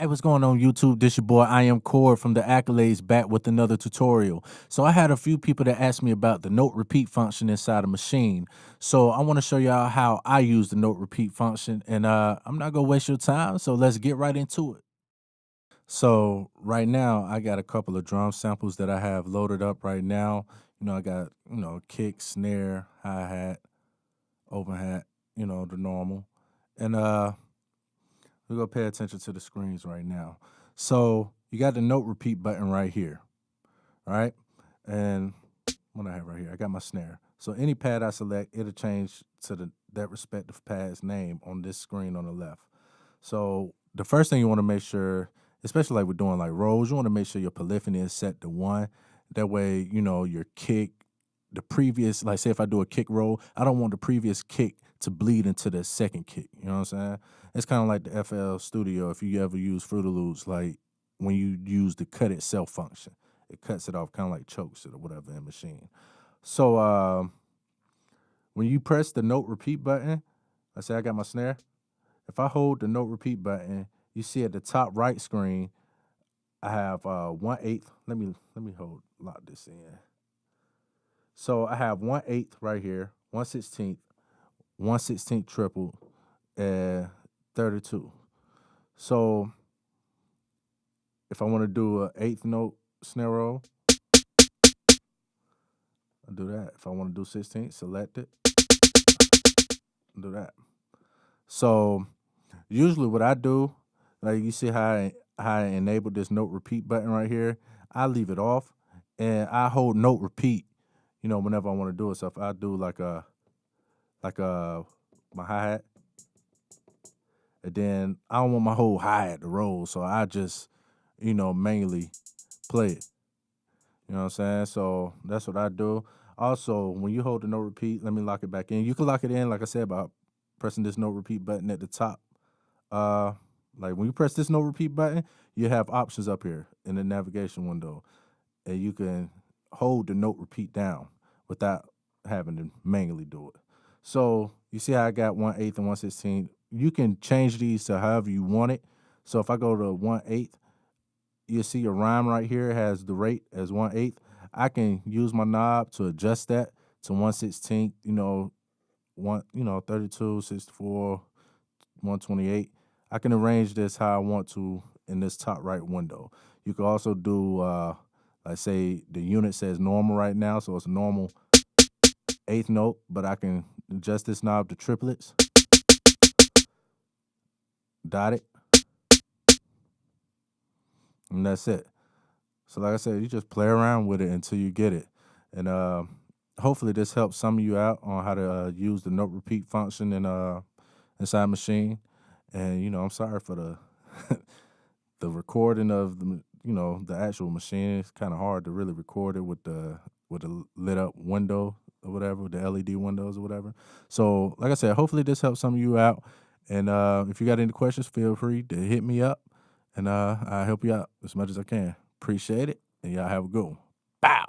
Hey, what's going on YouTube? This your boy, I am Cord from the Accolades, back with another tutorial. So I had a few people that asked me about the note repeat function inside a Maschine. So I want to show y'all how I use the note repeat function, and I'm not gonna waste your time, so let's get right into it. So right now I got a couple of drum samples that I have loaded up right now. I got, kick, snare, hi-hat, open hat, the normal. And we're gonna pay attention to the screens right now. So you got the note repeat button right here, right? And what I have right here, I got my snare. So any pad I select, it'll change to that respective pad's name on this screen on the left. So the first thing you want to make sure, especially like we're doing like rolls, you want to make sure your polyphony is set to 1. That way, your kick, the previous, like say if I do a kick roll, I don't want the previous kick to bleed into the second kick. You know what I'm saying? It's kind of like the FL Studio. If you ever use Fruity Loops, like when you use the cut itself function, it cuts it off, kind of like chokes it or whatever in Maschine. So when you press the note repeat button, let's say I got my snare. If I hold the note repeat button, you see at the top right screen, I have 1/8. Let me lock this in. So I have 1/8 right here, 1/16, 1/16 triple, and 32. So if I want to do an 1/8 note snare roll, I'll do that. If I want to do 16, select it, do that. So usually what I do, like you see how I enable this note repeat button right here, I leave it off and I hold note repeat, whenever I want to do it. So if I do like my hi-hat, and then I don't want my whole hi-hat to roll, so I just, manually play it. You know what I'm saying? So that's what I do. Also, when you hold the note repeat, let me lock it back in. You can lock it in, like I said, by pressing this note repeat button at the top. Like when you press this note repeat button, you have options up here in the navigation window, and you can hold the note repeat down without having to manually do it. So you see how I got 1/8 and 1/16. You can change these to however you want it. So if I go to 1/8, you see your rhyme right here has the rate as 1/8. I can use my knob to adjust that to 1/16. 32, 64, 128. I can arrange this how I want to in this top right window. You can also do, like say the unit says normal right now, so it's a normal 1/8 note, but I can adjust this knob to triplets, dot it, and that's it. So like I said, you just play around with it until you get it. And hopefully this helps some of you out on how to use the note repeat function in inside Maschine. And I'm sorry for the the recording of the actual machine. It's kind of hard to really record it with the lit up window or whatever, the LED windows or whatever. So like I said, hopefully this helps some of you out. And if you got any questions, feel free to hit me up, and I'll help you out as much as I can. Appreciate it, and y'all have a good one. Bow.